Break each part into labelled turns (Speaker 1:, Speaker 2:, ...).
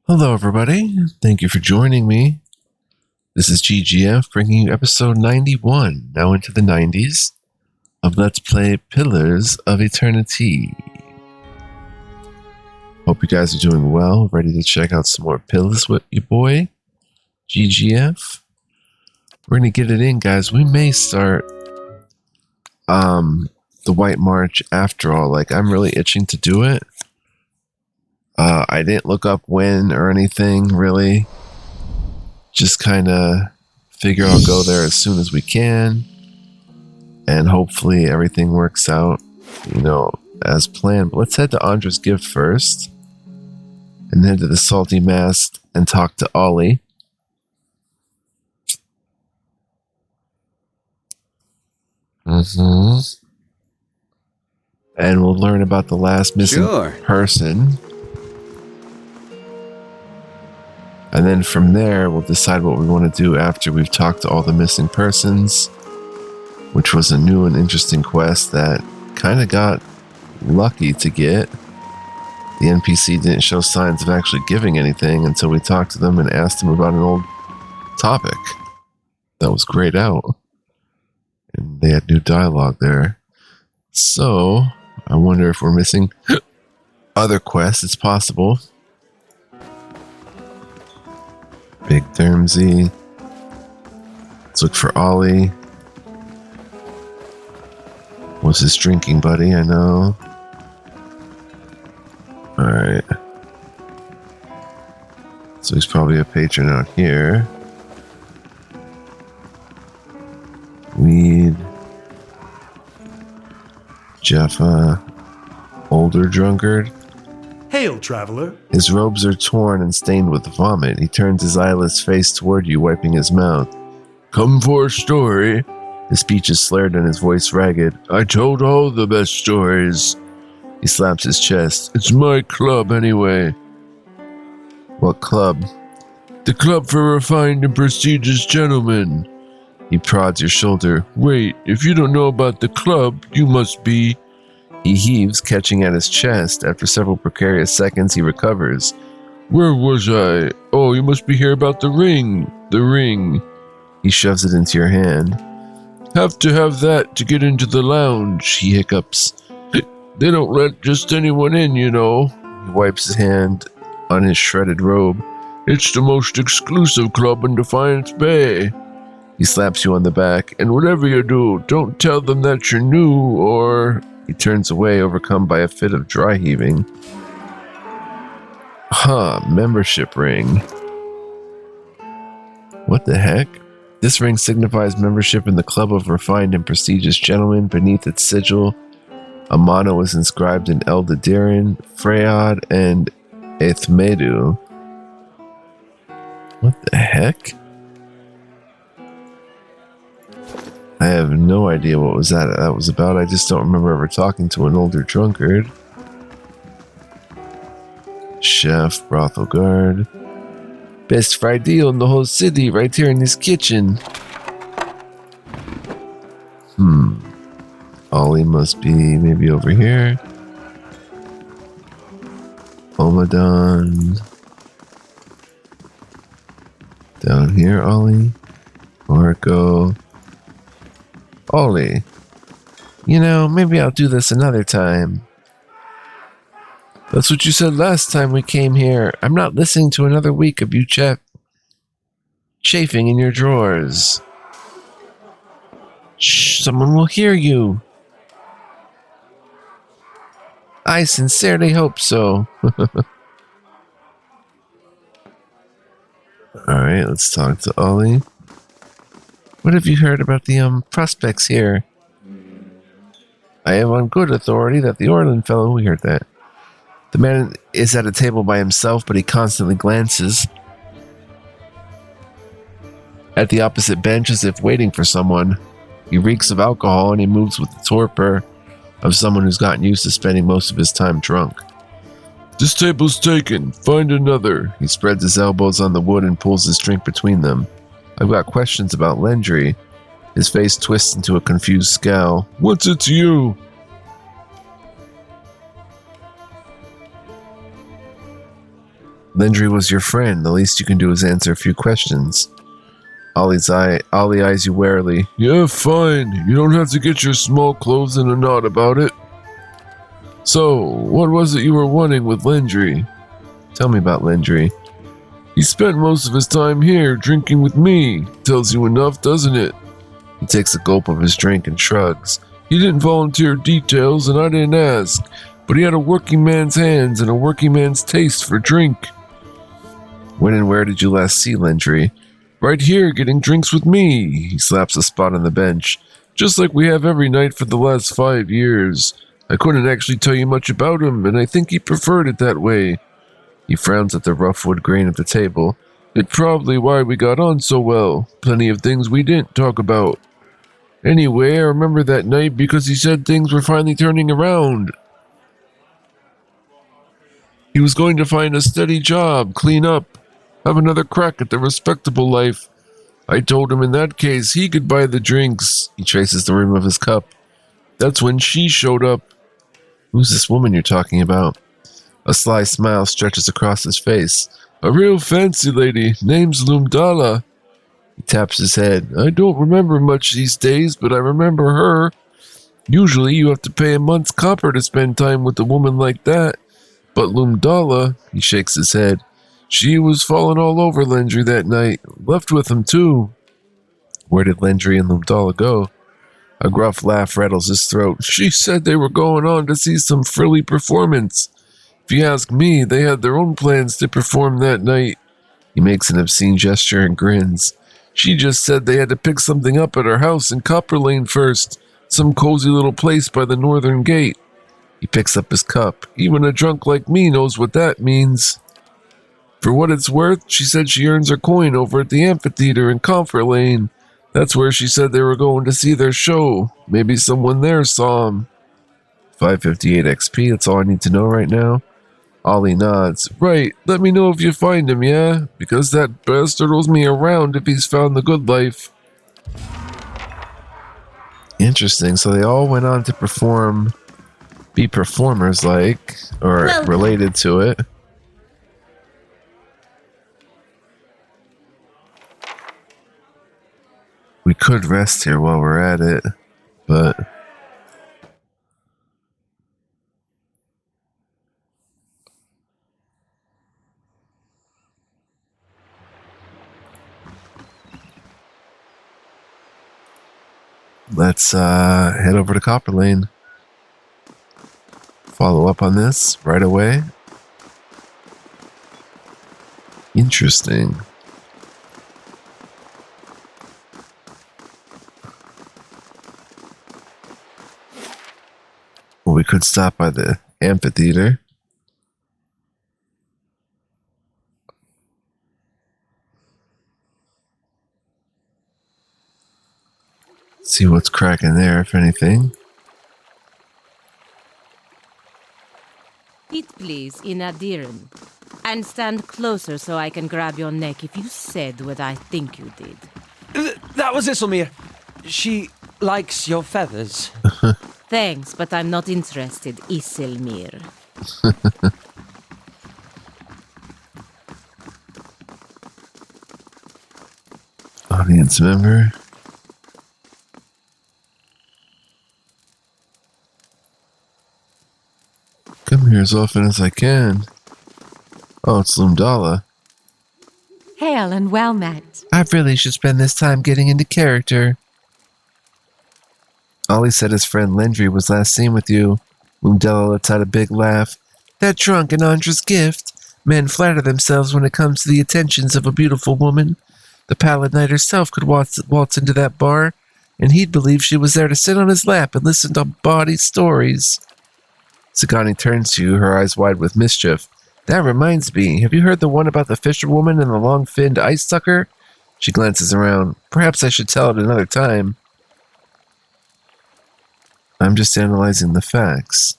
Speaker 1: Hello, everybody. Thank you for joining me. This is GGF bringing you episode 91, now into the 90s, of Let's Play Pillars of Eternity. Hope you guys are doing well, ready to check out some more pillars with your boy, GGF. We're going to get it in, guys. We may start the White March after all. Like, I'm really itching to do it. I didn't look up when or anything, really. Just kind of figure I'll go there as soon as we can. And hopefully everything works out, as planned. But let's head to Andra's Gift first. And head to the Salty Mast and talk to Ollie. And we'll learn about the last missing person. And then from there, we'll decide what we want to do after we've talked to all the missing persons, which was a new and interesting quest that kind of got lucky to get. The NPC didn't show signs of actually giving anything until we talked to them and asked them about an old topic that was grayed out. And they had new dialogue there. So, I wonder if we're missing other quests. It's possible. Big Thermsy. Let's look for Ollie. What's his drinking buddy? I know. Alright. So he's probably a patron out here. Weed. Jaffa. Older drunkard.
Speaker 2: Hail, traveler.
Speaker 1: His robes are torn and stained with vomit. He turns his eyeless face toward you, wiping his mouth. Come for a story. His speech is slurred and his voice ragged. I told all the best stories. He slaps his chest. It's my club anyway. What club? The club for refined and prestigious gentlemen. He prods your shoulder. Wait, if you don't know about the club, you must be... He heaves, catching at his chest. After several precarious seconds, he recovers. Where was I? Oh, you must be here about the ring. The ring. He shoves it into your hand. Have to have that to get into the lounge, he hiccups. They don't let just anyone in, you know. He wipes his hand on his shredded robe. It's the most exclusive club in Defiance Bay. He slaps you on the back. And whatever you do, don't tell them that you're new or... He turns away, overcome by a fit of dry heaving. Membership ring. What the heck? This ring signifies membership in the Club of Refined and Prestigious Gentlemen. Beneath its sigil, a motto is inscribed in Eldaderin, Freyad, and Ethmedu. What the heck? I have no idea what that was about. I just don't remember ever talking to an older drunkard. Chef, brothel guard. Best fried deal in the whole city, right here in this kitchen. Ollie must be maybe over here. Omadon. Down here, Ollie. Marco. Ollie, maybe I'll do this another time. That's what you said last time we came here. I'm not listening to another week of you chafing in your drawers. Shh, someone will hear you. I sincerely hope so. Alright, let's talk to Ollie. What have you heard about the prospects here? I have on good authority that the Orland fellow, we heard that. The man is at a table by himself, but he constantly glances at the opposite bench as if waiting for someone. He reeks of alcohol and he moves with the torpor of someone who's gotten used to spending most of his time drunk. This table's taken. Find another. He spreads his elbows on the wood and pulls his drink between them. I've got questions about Lendry. His face twists into a confused scowl. What's it to you? Lindry was your friend. The least you can do is answer a few questions. Ollie eyes you warily. Yeah, fine. You don't have to get your small clothes in a knot about it. So, what was it you were wanting with Lindry? Tell me about Lindry. He spent most of his time here, drinking with me. Tells you enough, doesn't it? He takes a gulp of his drink and shrugs. He didn't volunteer details, and I didn't ask, but he had a working man's hands and a working man's taste for drink. When and where did you last see Lindry? Right here, getting drinks with me. He slaps a spot on the bench. Just like we have every night for the last 5 years. I couldn't actually tell you much about him, and I think he preferred it that way. He frowns at the rough wood grain of the table. It's probably why we got on so well. Plenty of things we didn't talk about. Anyway, I remember that night because he said things were finally turning around. He was going to find a steady job, clean up, have another crack at the respectable life. I told him in that case he could buy the drinks. He traces the rim of his cup. That's when she showed up. Who's this woman you're talking about? A sly smile stretches across his face. A real fancy lady, name's Lumdala. He taps his head. I don't remember much these days, but I remember her. Usually you have to pay a month's copper to spend time with a woman like that. But Lumdala, he shakes his head. She was falling all over Lindry that night. Left with him, too. Where did Lindry and Lumdala go? A gruff laugh rattles his throat. She said they were going on to see some frilly performance. If you ask me, they had their own plans to perform that night. He makes an obscene gesture and grins. She just said they had to pick something up at her house in Copper Lane first. Some cozy little place by the northern gate. He picks up his cup. Even a drunk like me knows what that means. For what it's worth, she said she earns her coin over at the amphitheater in Comfort Lane. That's where she said they were going to see their show. Maybe someone there saw him. 558 XP, that's all I need to know right now. Ollie nods. Right, let me know if you find him, yeah? Because that bastard owes me a round if he's found the good life. Interesting, so they all went on to be performers like, or related to it. We could rest here while we're at it, but... let's head over to Copper Lane. Follow up on this right away. Interesting. Well, we could stop by the amphitheater. See what's cracking there, if anything.
Speaker 3: Eat, please, in Adiran. And stand closer so I can grab your neck if you said what I think you did.
Speaker 4: That was Isilmir. She likes your feathers.
Speaker 3: Thanks, but I'm not interested, Isilmir.
Speaker 1: Audience member. Come here as often as I can. Oh, it's Lumdala.
Speaker 5: Hail and well met.
Speaker 1: I really should spend this time getting into character. Ollie said his friend Lindry was last seen with you. Lumdala lets out a big laugh. That drunk and Andra's gift. Men flatter themselves when it comes to the attentions of a beautiful woman. The Pallid Knight herself could waltz into that bar, and he'd believe she was there to sit on his lap and listen to bawdy stories. Sagani turns to you, her eyes wide with mischief. That reminds me, have you heard the one about the fisherwoman and the long-finned ice sucker? She glances around. Perhaps I should tell it another time. I'm just analyzing the facts.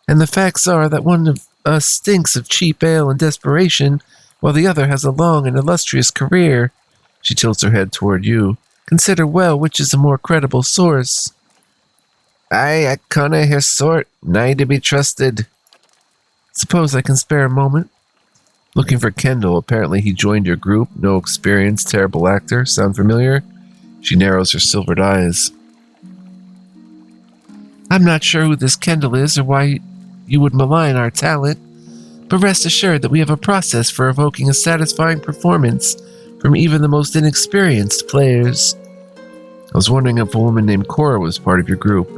Speaker 1: And the facts are that one of us stinks of cheap ale and desperation, while the other has a long and illustrious career. She tilts her head toward you. Consider well which is a more credible source. I canna her sort, nigh to be trusted. Suppose I can spare a moment. Looking for Kendall. Apparently he joined your group. No experience. Terrible actor. Sound familiar? She narrows her silvered eyes. I'm not sure who this Kendall is or why you would malign our talent, but rest assured that we have a process for evoking a satisfying performance from even the most inexperienced players. I was wondering if a woman named Cora was part of your group.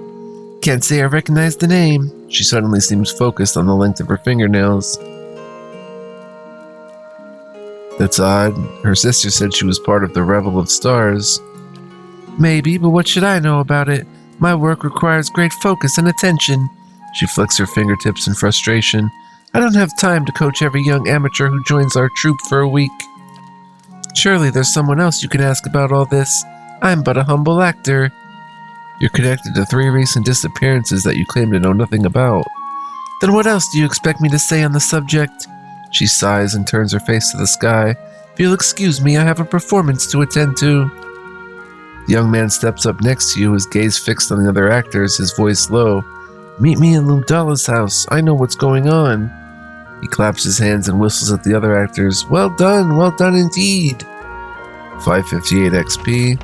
Speaker 1: Can't say I recognize the name. She suddenly seems focused on the length of her fingernails. That's odd. Her sister said she was part of the Revel of Stars. Maybe, but what should I know about it? My work requires great focus and attention. She flicks her fingertips in frustration. I don't have time to coach every young amateur who joins our troupe for a week. Surely there's someone else you can ask about all this. I'm but a humble actor. You're connected to 3 recent disappearances that you claim to know nothing about. Then what else do you expect me to say on the subject? She sighs and turns her face to the sky. If you'll excuse me, I have a performance to attend to. The young man steps up next to you, his gaze fixed on the other actors, his voice low. Meet me in Lumdala's house. I know what's going on. He claps his hands and whistles at the other actors. Well done indeed. 558 XP.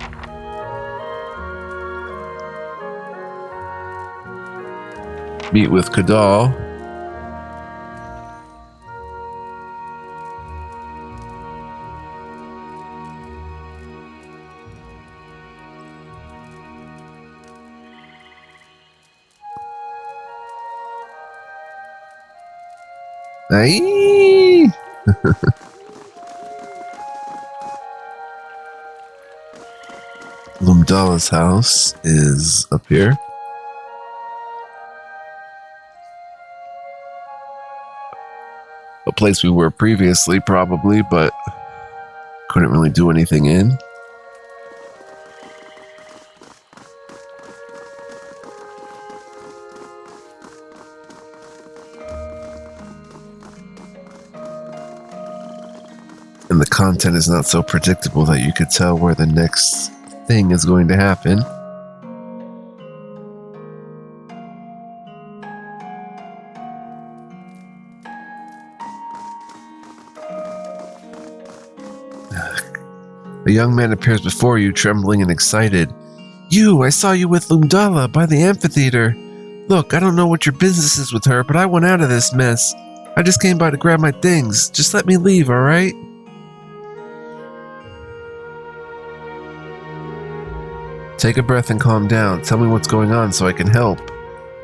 Speaker 1: Meet with Kadal. Aye. Lumdala's house is up here. A place we were previously, probably, but couldn't really do anything in. And the content is not so predictable that you could tell where the next thing is going to happen. A young man appears before you, trembling and excited. I saw you with Lumdala by the amphitheater. Look, I don't know what your business is with her, but I want out of this mess. I just came by to grab my things. Just let me leave, alright? Take a breath and calm down. Tell me what's going on so I can help.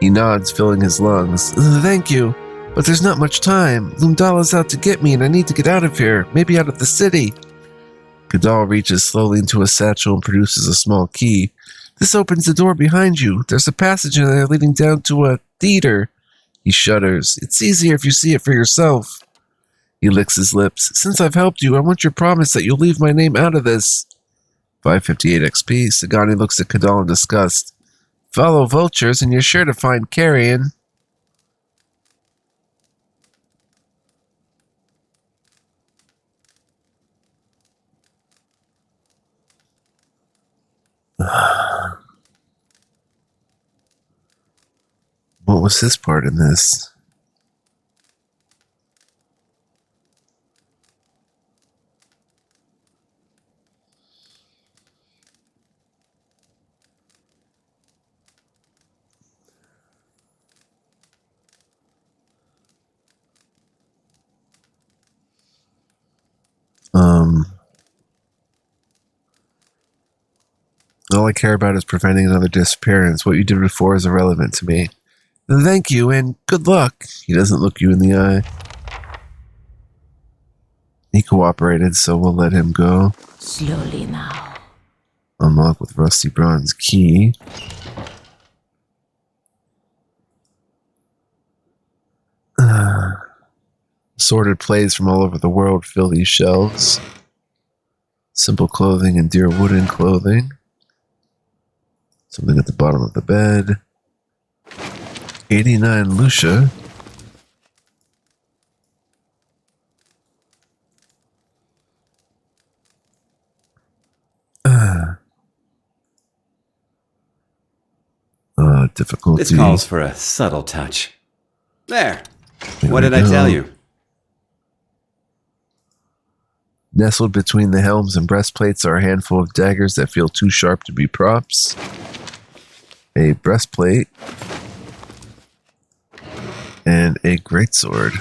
Speaker 1: He nods, filling his lungs. Thank you, but there's not much time. Lumdala's out to get me and I need to get out of here. Maybe out of the city. Kadal reaches slowly into a satchel and produces a small key. This opens the door behind you. There's a passage in there leading down to a theater. He shudders. It's easier if you see it for yourself. He licks his lips. Since I've helped you, I want your promise that you'll leave my name out of this. 558 XP. Sagani looks at Kadal in disgust. Follow vultures and you're sure to find carrion. What was his part in this? All I care about is preventing another disappearance. What you did before is irrelevant to me. Thank you, and good luck. He doesn't look you in the eye. He cooperated, so we'll let him go.
Speaker 3: Slowly now.
Speaker 1: Unlock with rusty bronze key. Sorted plays from all over the world fill these shelves. Simple clothing and dear wooden clothing. Something at the bottom of the bed. 89 Lucia. Difficulty.
Speaker 6: This calls for a subtle touch. There.
Speaker 1: There
Speaker 6: What
Speaker 1: we
Speaker 6: did I
Speaker 1: go.
Speaker 6: tell you?
Speaker 1: Nestled between the helms and breastplates are a handful of daggers that feel too sharp to be props. A breastplate. And a greatsword.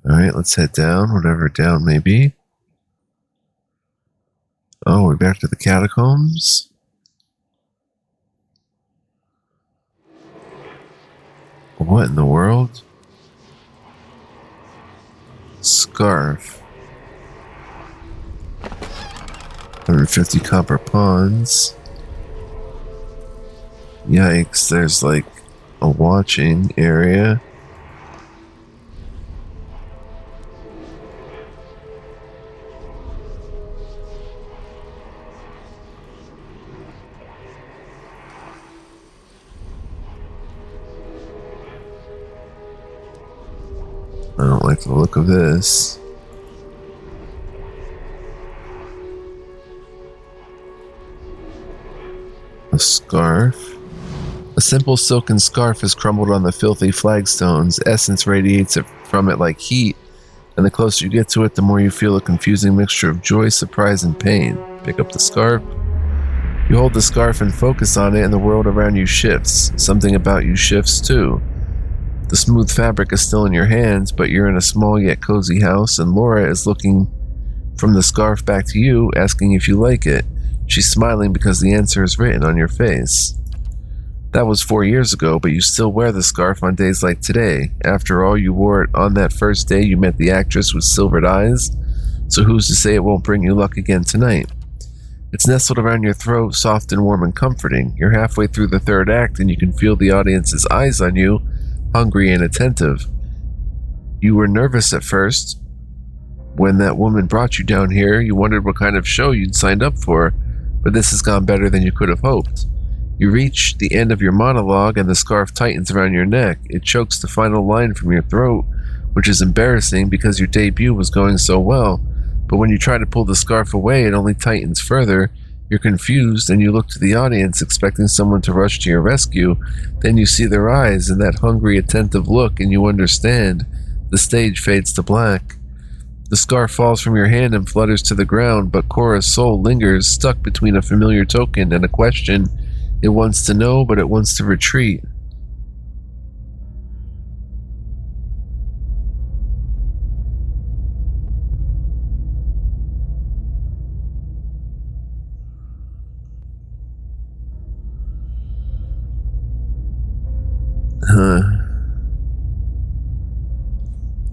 Speaker 1: Alright, let's head down, whatever down may be. Oh, we're back to the catacombs. What in the world? Scarf. 150 copper pawns. Yikes, there's like a watching area. I don't like the look of this. A scarf. A simple silken scarf is crumbled on the filthy flagstones. Essence radiates from it like heat, and the closer you get to it, the more you feel a confusing mixture of joy, surprise, and pain. Pick up the scarf. You hold the scarf and focus on it, and the world around you shifts. Something about you shifts too. The smooth fabric is still in your hands, but you're in a small yet cozy house, and Laura is looking from the scarf back to you, asking if you like it. She's smiling because the answer is written on your face. That was 4 years ago, but you still wear the scarf on days like today. After all, you wore it on that first day you met the actress with silvered eyes, so who's to say it won't bring you luck again tonight? It's nestled around your throat, soft and warm and comforting. You're halfway through the third act, and you can feel the audience's eyes on you, hungry and attentive. You were nervous at first. When that woman brought you down here, you wondered what kind of show you'd signed up for, but this has gone better than you could have hoped. You reach the end of your monologue and the scarf tightens around your neck. It chokes the final line from your throat, which is embarrassing because your debut was going so well. But when you try to pull the scarf away, it only tightens further. You're confused and you look to the audience expecting someone to rush to your rescue. Then you see their eyes and that hungry, attentive look and you understand. The stage fades to black. The scarf falls from your hand and flutters to the ground, but Cora's soul lingers, stuck between a familiar token and a question. It wants to know, but it wants to retreat.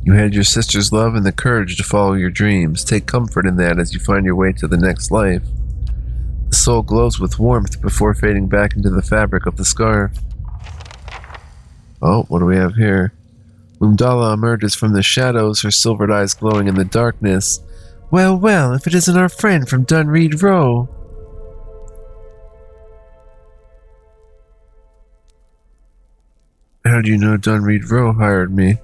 Speaker 1: You had your sister's love and the courage to follow your dreams. Take comfort in that as you find your way to the next life. The soul glows with warmth before fading back into the fabric of the scarf. Oh, what do we have here? Umdala emerges from the shadows, her silvered eyes glowing in the darkness. Well, well, if it isn't our friend from Dunreed Row. How do you know Dunreed Row hired me?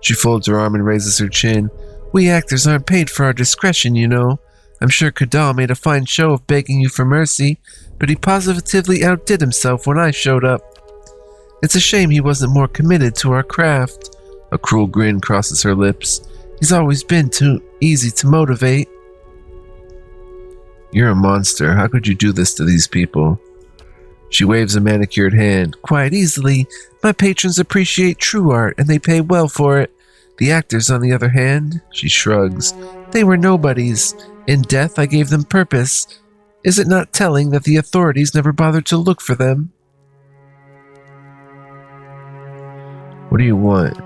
Speaker 1: She folds her arm and raises her chin. We actors aren't paid for our discretion, you know. I'm sure Kadal made a fine show of begging you for mercy, but he positively outdid himself when I showed up. It's a shame he wasn't more committed to our craft. A cruel grin crosses her lips. He's always been too easy to motivate. You're a monster. How could you do this to these people? She waves a manicured hand. Quite easily. My patrons appreciate true art, and they pay well for it. The actors, on the other hand, she shrugs. They were nobodies. In death, I gave them purpose. Is it not telling that the authorities never bothered to look for them? What do you want?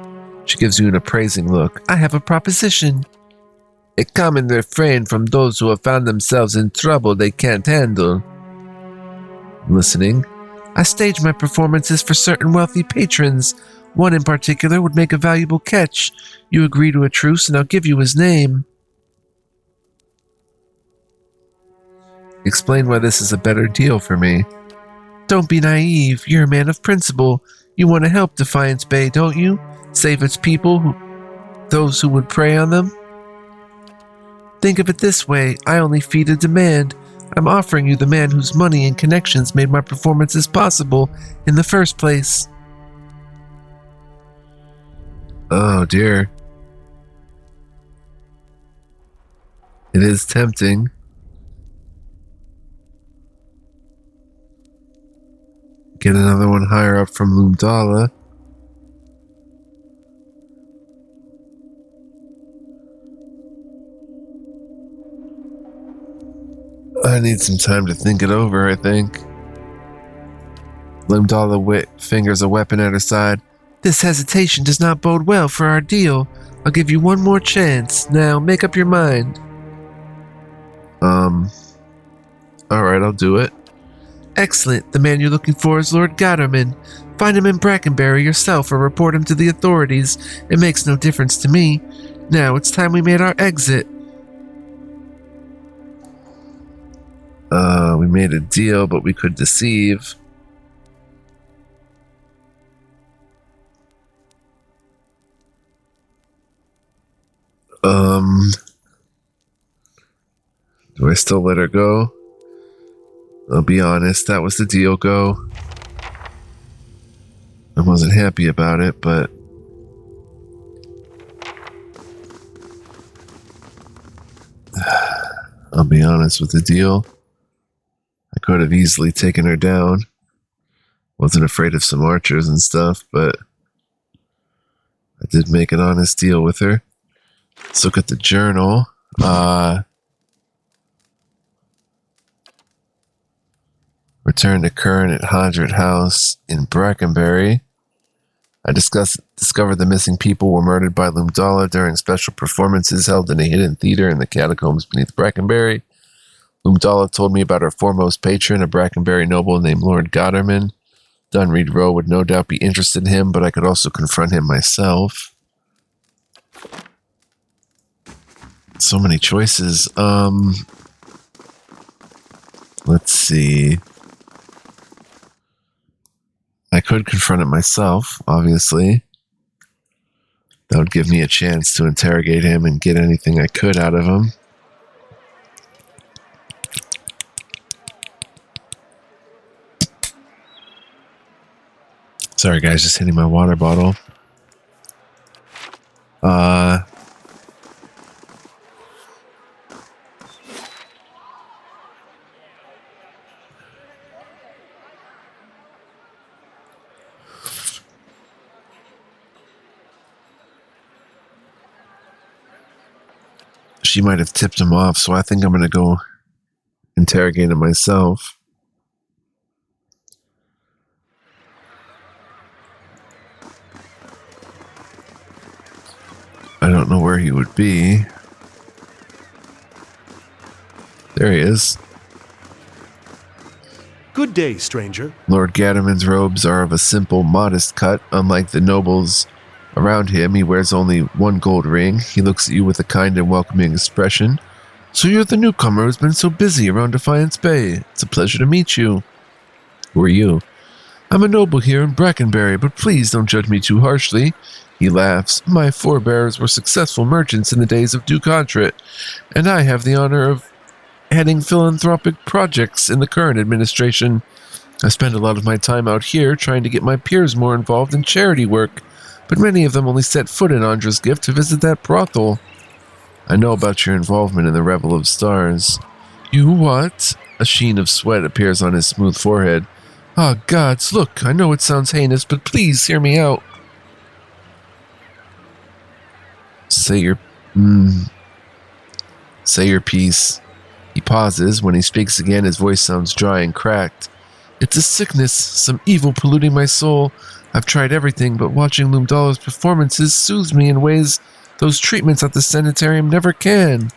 Speaker 1: She gives you an appraising look. I have a proposition. A common refrain from those who have found themselves in trouble they can't handle. Listening. I stage my performances for certain wealthy patrons. One in particular would make a valuable catch. You agree to a truce and I'll give you his name. Explain why this is a better deal for me. Don't be naive. You're a man of principle. You want to help Defiance Bay, don't you? Save its people, those who would prey on them? Think of it this way. I only feed a demand. I'm offering you the man whose money and connections made my performances possible in the first place. Oh dear. It is tempting. Get another one higher up from Lumdala. I need some time to think it over, I think. Lumdala fingers a weapon at her side. This hesitation does not bode well for our deal. I'll give you one more chance. Now, make up your mind. Alright, I'll do it. Excellent. The man you're looking for is Lord Gatterman. Find him in Brackenbury yourself or report him to the authorities. It makes no difference to me. Now, it's time we made our exit. We made a deal, but we could deceive. Do I still let her go? I'll be honest, that was the deal, go. I wasn't happy about it, but I'll be honest with the deal. I could have easily taken her down. Wasn't afraid of some archers and stuff, but I did make an honest deal with her. Let's look at the journal. Return to current at Hodred House in Brackenbury. I discovered the missing people were murdered by Lumdala during special performances held in a hidden theater in the catacombs beneath Brackenbury. Lumdala told me about her foremost patron, a Brackenbury noble named Lord Gatterman. Dunreed Rowe would no doubt be interested in him, but I could also confront him myself. So many choices. Let's see. I could confront it myself, obviously. That would give me a chance to interrogate him and get anything I could out of him. Sorry guys, just hitting my water bottle. She might have tipped him off, so I think I'm going to go interrogate him myself. I don't know where he would be. There he is.
Speaker 2: Good day, stranger.
Speaker 1: Lord Gatterman's robes are of a simple, modest cut. Unlike the nobles around him, he wears only one gold ring. He looks at you with a kind and welcoming expression. So you're the newcomer who's been so busy around Defiance Bay. It's a pleasure to meet you. Who are you? I'm a noble here in Brackenbury, but please don't judge me too harshly. He laughs. My forebears were successful merchants in the days of Duke Odret, and I have the honor of heading philanthropic projects in the current administration. I spend a lot of my time out here trying to get my peers more involved in charity work, but many of them only set foot in Andra's gift to visit that brothel. I know about your involvement in the Revel of Stars. You what? A sheen of sweat appears on his smooth forehead. Ah, gods, look, I know it sounds heinous, but please hear me out. Say your piece. He pauses. When he speaks again, his voice sounds dry and cracked. It's a sickness, some evil polluting my soul. I've tried everything, but watching Lumdala's performances soothes me in ways those treatments at the sanitarium never can.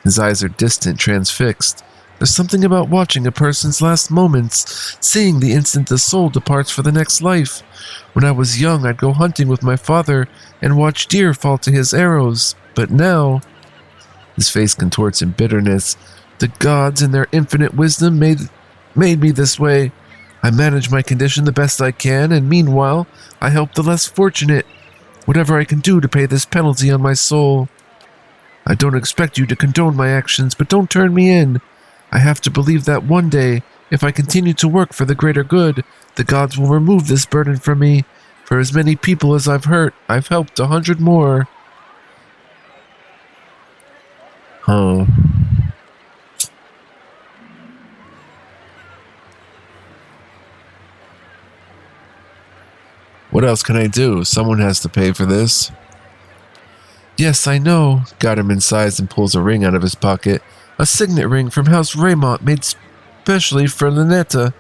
Speaker 1: His eyes are distant, transfixed. There's something about watching a person's last moments, seeing the instant the soul departs for the next life. When I was young, I'd go hunting with my father and watch deer fall to his arrows. But now... His face contorts in bitterness. The gods, in their infinite wisdom, made me this way. I manage my condition the best I can, and meanwhile, I help the less fortunate. Whatever I can do to pay this penalty on my soul. I don't expect you to condone my actions, but don't turn me in. I have to believe that one day, if I continue to work for the greater good, the gods will remove this burden from me. For as many people as I've hurt, I've helped 100 more. Huh. What else can I do? Someone has to pay for this. Yes, I know. Gadarin sighs and pulls a ring out of his pocket. A signet ring from House Raymont made specially for Lynetta.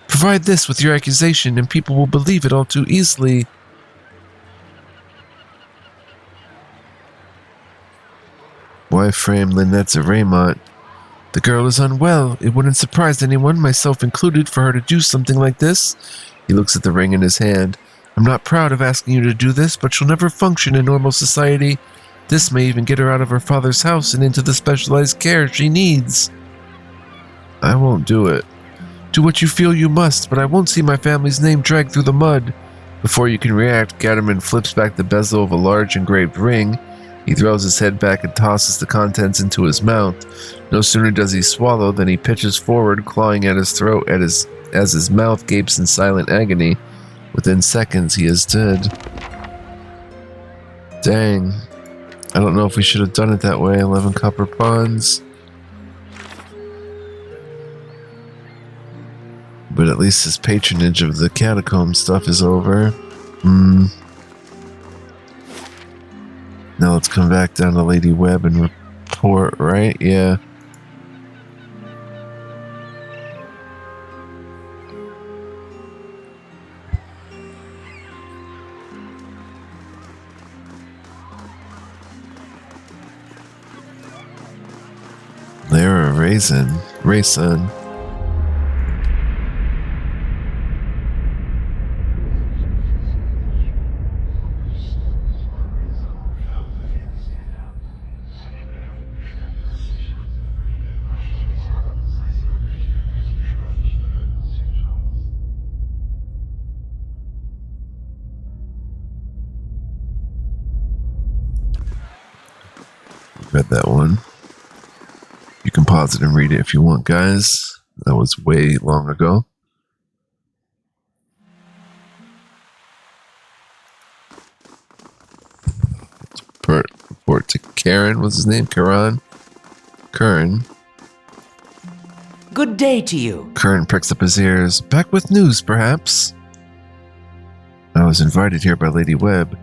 Speaker 1: Provide this with your accusation and people will believe it all too easily. Why frame Lynetta Raymont? The girl is unwell. It wouldn't surprise anyone, myself included, for her to do something like this. He looks at the ring in his hand. I'm not proud of asking you to do this, but she'll never function in normal society. This may even get her out of her father's house and into the specialized care she needs. I won't do it. Do what you feel you must, but I won't see my family's name dragged through the mud. Before you can react, Gadarin flips back the bezel of a large engraved ring. He throws his head back and tosses the contents into his mouth. No sooner does he swallow than he pitches forward, clawing at his throat as his mouth gapes in silent agony. Within seconds, he is dead. Dang. I don't know if we should have done it that way. 11 copper pawns. But at least his patronage of the catacomb stuff is over. Now let's come back down to Lady Webb and report, right? Yeah. They're a raisin. Read that one. You can pause it and read it if you want, guys. That was way long ago. Report to Karen. What's his name? Kern.
Speaker 6: Good day to you.
Speaker 1: Kern pricks up his ears. Back with news, perhaps? I was invited here by Lady Webb.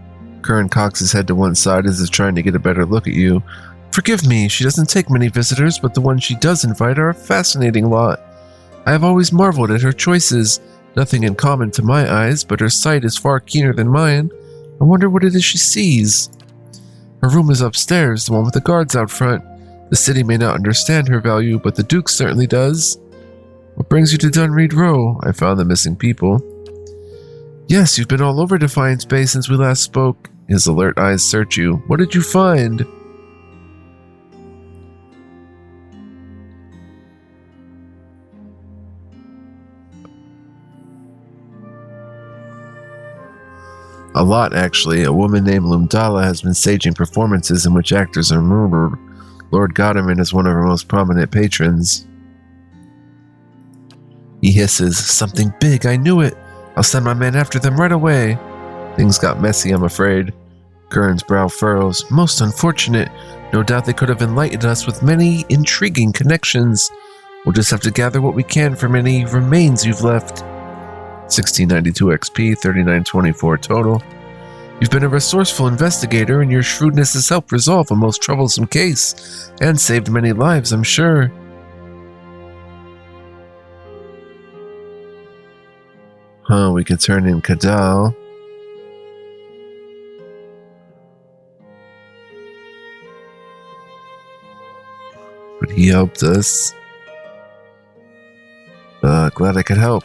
Speaker 1: Kern cocks his head to one side as if trying to get a better look at you. Forgive me, she doesn't take many visitors, but the ones she does invite are a fascinating lot. I have always marveled at her choices. Nothing in common to my eyes, but her sight is far keener than mine. I wonder what it is she sees. Her room is upstairs, the one with the guards out front. The city may not understand her value, but the Duke certainly does. What brings you to Dunreed Row? I found the missing people. Yes, you've been all over Defiance Bay since we last spoke. His alert eyes search you. What did you find? A lot, actually. A woman named Lumdala has been staging performances in which actors are murdered. Lord Gadarin is one of her most prominent patrons. He hisses, Something big, I knew it. I'll send my men after them right away. Things got messy, I'm afraid. Kern's brow furrows. Most unfortunate. No doubt they could have enlightened us with many intriguing connections. We'll just have to gather what we can from any remains you've left. 1692 XP, 3924 total. You've been a resourceful investigator, and your shrewdness has helped resolve a most troublesome case, and saved many lives, I'm sure. We could turn in Kadal. But he helped us. Glad I could help.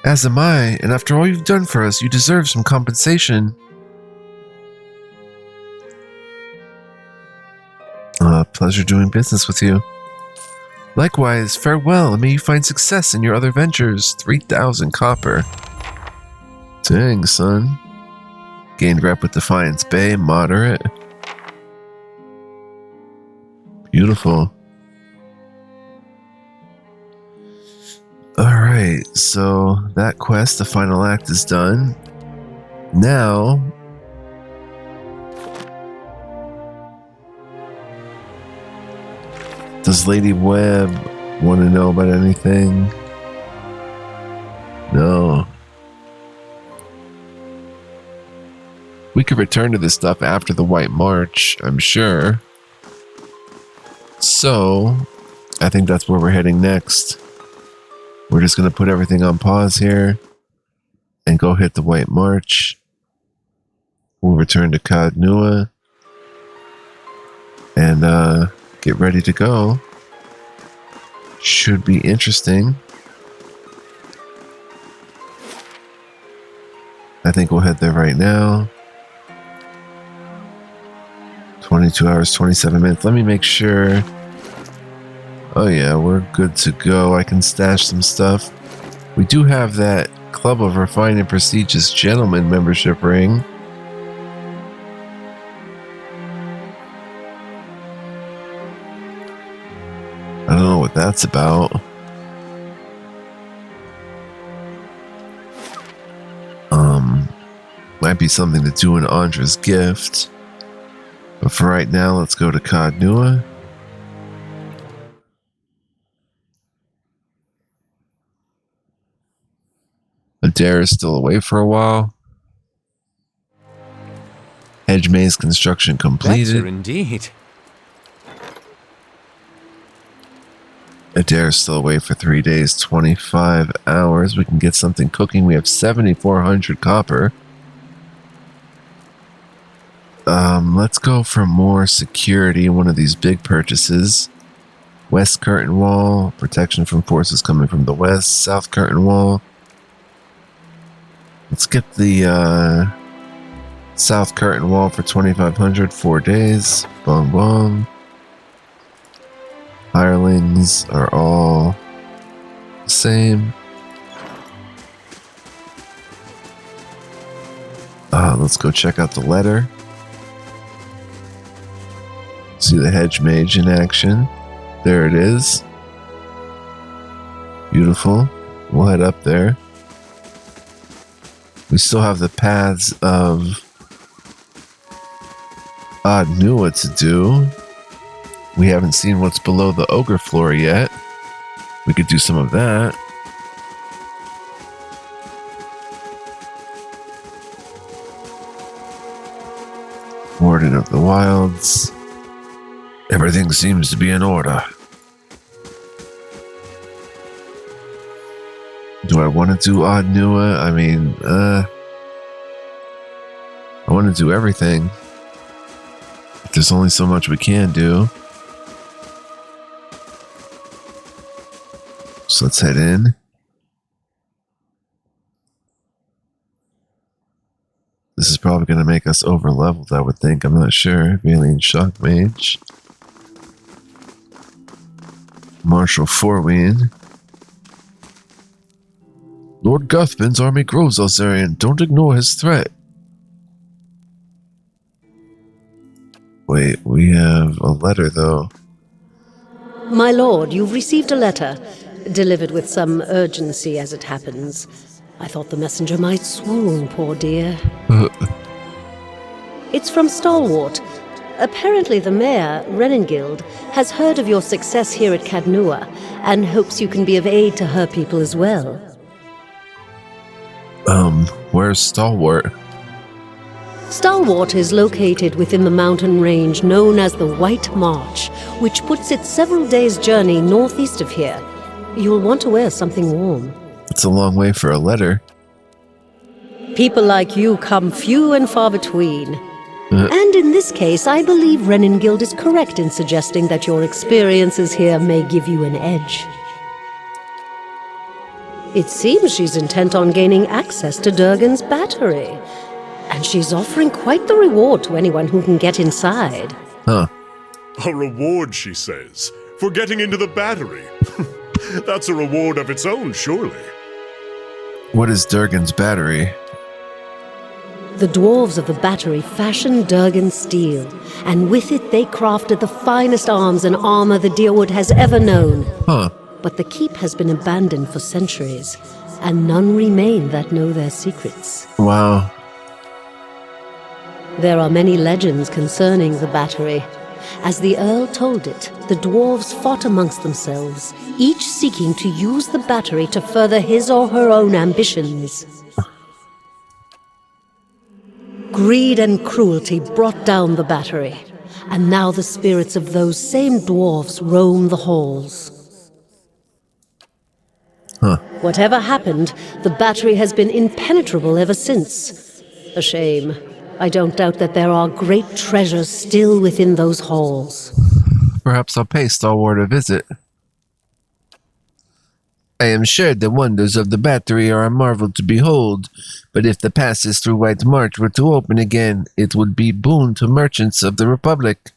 Speaker 1: As am I, and after all you've done for us, you deserve some compensation. Pleasure doing business with you. Likewise, farewell, and may you find success in your other ventures. 3,000 copper. Dang, son. Gained rep with Defiance Bay, moderate. Beautiful. Alright, so that quest, the final act, is done. Now, Does Lady Webb want to know about anything? No. We could return to this stuff after the White March, I'm sure. So, I think that's where we're heading next. We're just going to put everything on pause here and go hit the White March. We'll return to Cod Nua and get ready to go. Should be interesting. I think we'll head there right now. 22 hours, 27 minutes. Let me make sure. Oh yeah, we're good to go. I can stash some stuff. We do have that Club of Refined and Prestigious Gentlemen membership ring. I don't know what that's about. Might be something to do in Andra's gift. But for right now, let's go to Cod Nua. Adair is still away for a while. Hedge maze construction completed.
Speaker 4: Better indeed.
Speaker 1: Adair is still away for 3 days, 25 hours. We can get something cooking. We have 7,400 copper. Let's go for more security. One of these big purchases. West curtain wall. Protection from forces coming from the west. South curtain wall. Let's get the south curtain wall for 2,500. 4 days. Boom, boom. Hirelings are all the same. Let's go check out the letter. See the hedge mage in action. There it is. Beautiful. We'll head up there. We still have the paths of Odd Nua to do. We haven't seen what's below the ogre floor yet. We could do some of that. Warden of the Wilds. Everything seems to be in order. Do I want to do Odd Nua? I mean, I want to do everything. There's only so much we can do. So let's head in. This is probably going to make us over leveled, I would think. I'm not sure. Alien Shock Mage. Marshal Forween. Lord Guthman's army grows, Alzarian. Don't ignore his threat. Wait, we have a letter, though.
Speaker 7: My lord, you've received a letter. Delivered with some urgency, as it happens. I thought the messenger might swoon, poor dear. It's from Stalwart. Apparently the mayor, Renengild, has heard of your success here at Cadnua and hopes you can be of aid to her people as well.
Speaker 1: Where's Stalwart?
Speaker 7: Stalwart is located within the mountain range known as the White March, which puts it several days' journey northeast of here. You'll want to wear something warm.
Speaker 1: It's a long way for a letter.
Speaker 7: People like you come few and far between. And in this case, I believe Renengild is correct in suggesting that your experiences here may give you an edge. It seems she's intent on gaining access to Durgan's battery. And she's offering quite the reward to anyone who can get inside.
Speaker 1: Huh.
Speaker 2: A reward, she says, for getting into the battery. That's a reward of its own, surely.
Speaker 1: What is Durgan's battery?
Speaker 7: The dwarves of the battery fashioned Durgan steel, and with it they crafted the finest arms and armor the Deerwood has ever known.
Speaker 1: Huh.
Speaker 7: But the keep has been abandoned for centuries, and none remain that know their secrets.
Speaker 1: Wow.
Speaker 7: There are many legends concerning the battery. As the Earl told it, the dwarves fought amongst themselves, each seeking to use the battery to further his or her own ambitions. Greed and cruelty brought down the battery, and now the spirits of those same dwarves roam the halls.
Speaker 1: Huh.
Speaker 7: Whatever happened, the battery has been impenetrable ever since. A shame. I don't doubt that there are great treasures still within those halls.
Speaker 1: Perhaps I'll pay Stalwart a visit. I am sure the wonders of the battery are a marvel to behold, but if the passes through White March were to open again, it would be boon to merchants of the Republic.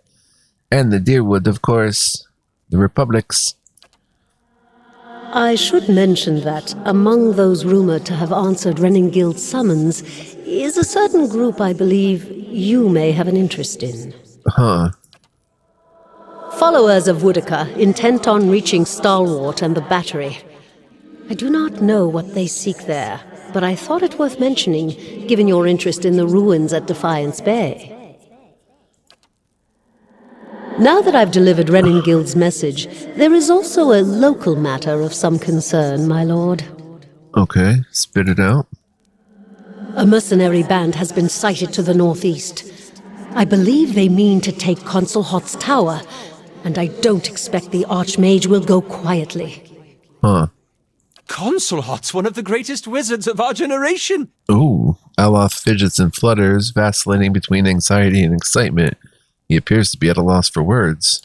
Speaker 1: And the Deerwood, of course. The Republic's.
Speaker 7: I should mention that among those rumored to have answered Reningild's summons is a certain group I believe you may have an interest in.
Speaker 1: Huh.
Speaker 7: Followers of Woodica, intent on reaching Stalwart and the battery. I do not know what they seek there, but I thought it worth mentioning, given your interest in the ruins at Defiance Bay. Now that I've delivered Reningild's message, there is also a local matter of some concern, my lord.
Speaker 1: Okay, spit it out.
Speaker 7: A mercenary band has been sighted to the northeast. I believe they mean to take Consul Hot's tower, and I don't expect the Archmage will go quietly.
Speaker 1: Huh.
Speaker 4: Consul Hot's one of the greatest wizards of our generation.
Speaker 1: Ooh. Aloth fidgets and flutters, vacillating between anxiety and excitement. He appears to be at a loss for words.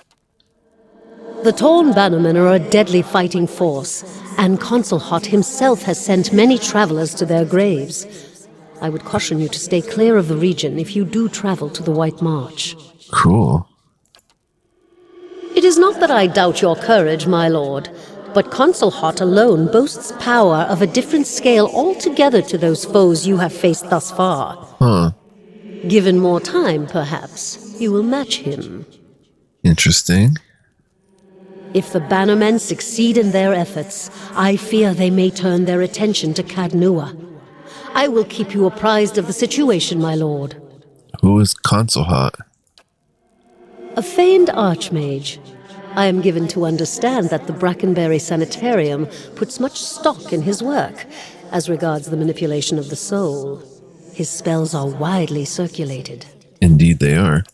Speaker 7: The Torn Bannermen are a deadly fighting force, and Consul Hot himself has sent many travelers to their graves. I would caution you to stay clear of the region if you do travel to the White March.
Speaker 1: Cool.
Speaker 7: It is not that I doubt your courage, my lord, but Consul Hot alone boasts power of a different scale altogether to those foes you have faced thus far.
Speaker 1: Huh.
Speaker 7: Given more time, perhaps, you will match him.
Speaker 1: Interesting.
Speaker 7: If the Bannermen succeed in their efforts, I fear they may turn their attention to Cadnua. I will keep you apprised of the situation, my lord.
Speaker 1: Who is Consul Hot?
Speaker 7: A famed archmage. I am given to understand that the Brackenberry Sanitarium puts much stock in his work, as regards the manipulation of the soul. His spells are widely circulated.
Speaker 1: Indeed they are.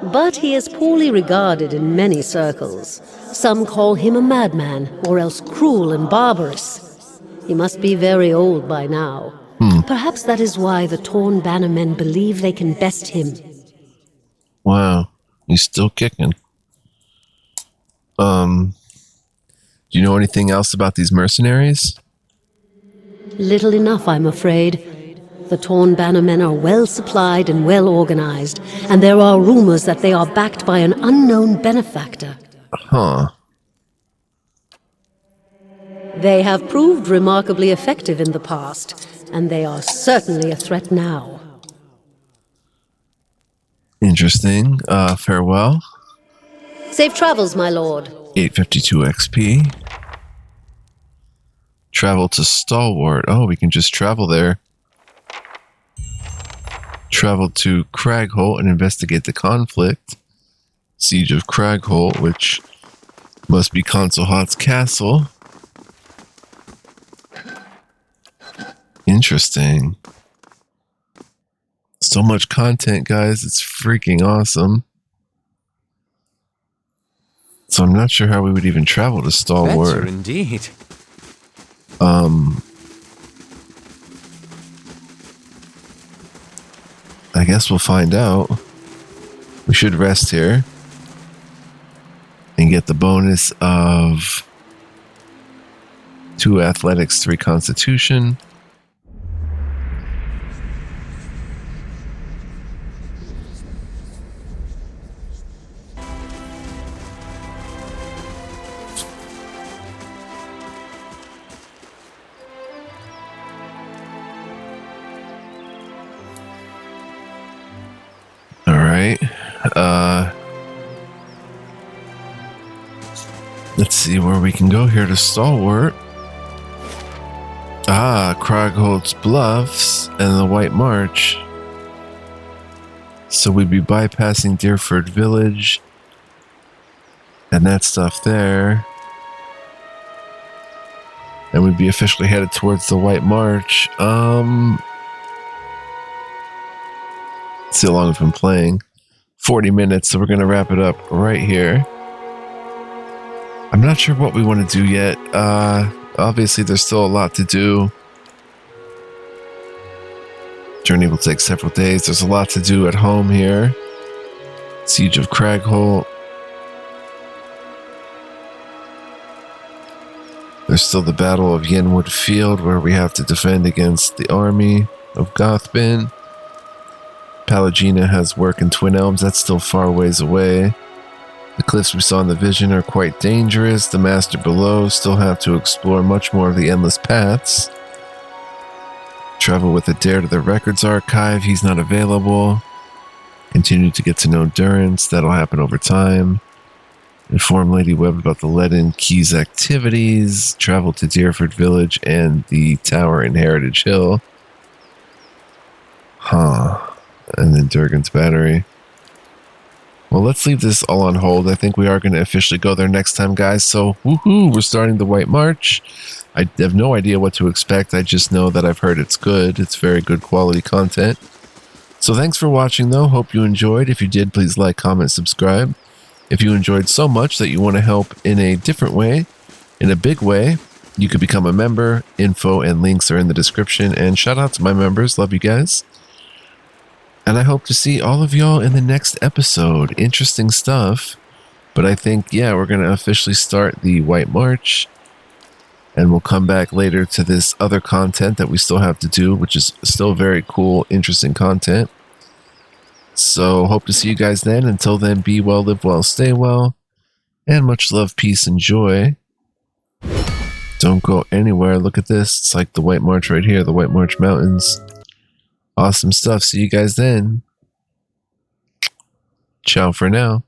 Speaker 7: But he is poorly regarded in many circles. Some call him a madman, or else cruel and barbarous. He must be very old by now. Perhaps that is why the Torn Bannermen believe they can best him.
Speaker 1: Wow. He's still kicking. Do you know anything else about these mercenaries?
Speaker 7: Little enough, I'm afraid. The Torn Bannermen are well supplied and well organized, and there are rumors that they are backed by an unknown benefactor.
Speaker 1: Huh.
Speaker 7: They have proved remarkably effective in the past, and they are certainly a threat now.
Speaker 1: Interesting. Farewell.
Speaker 7: Safe travels, my lord.
Speaker 1: 852 XP. Travel to Stalwart. Oh, we can just travel there. Travel to Cragholt and investigate the conflict. Siege of Cragholt, which must be Consul Hot's castle. Interesting. So much content, guys. It's freaking awesome. So I'm not sure how we would even travel to Stalwart.
Speaker 4: Better indeed.
Speaker 1: I guess we'll find out. We should rest here and get the bonus of 2 athletics, 3 constitution. Let's see where we can go here to Stalwart. Cragholt's Bluffs and the White March. So we'd be bypassing Deerford Village and that stuff there. And we'd be officially headed towards the White March. Let's see how long we've been playing. 40 minutes, so we're going to wrap it up right here. I'm not sure what we want to do yet. Obviously, there's still a lot to do. Journey will take several days. There's a lot to do at home here. Siege of Cragholt. There's still the Battle of Yenwood Field, where we have to defend against the army of Gothbin. Palagina has work in Twin Elms. That's still far ways away. The cliffs we saw in the vision are quite dangerous. The Master below still have to explore much more of the endless paths. Travel with Adair to the records archive. He's not available. Continue to get to know Durrance. That'll happen over time. Inform Lady Webb about the Leaden Keys activities. Travel to Deerford Village and the tower in Heritage Hill. And then Durgan's Battery. Well, let's leave this all on hold. I think we are going to officially go there next time, guys. So, woohoo, we're starting the White March. I have no idea what to expect. I just know that I've heard it's good. It's very good quality content. So thanks for watching, though. Hope you enjoyed. If you did, please like, comment, subscribe. If you enjoyed so much that you want to help in a different way, in a big way, you could become a member. Info and links are in the description. And shout out to my members. Love you guys. And I hope to see all of y'all in the next episode. Interesting stuff. But I think, yeah, we're going to officially start the White March. And we'll come back later to this other content that we still have to do, which is still very cool, interesting content. So hope to see you guys then. Until then, be well, live well, stay well. And much love, peace, and joy. Don't go anywhere. Look at this. It's like the White March right here, the White March Mountains. Awesome stuff. See you guys then. Ciao for now.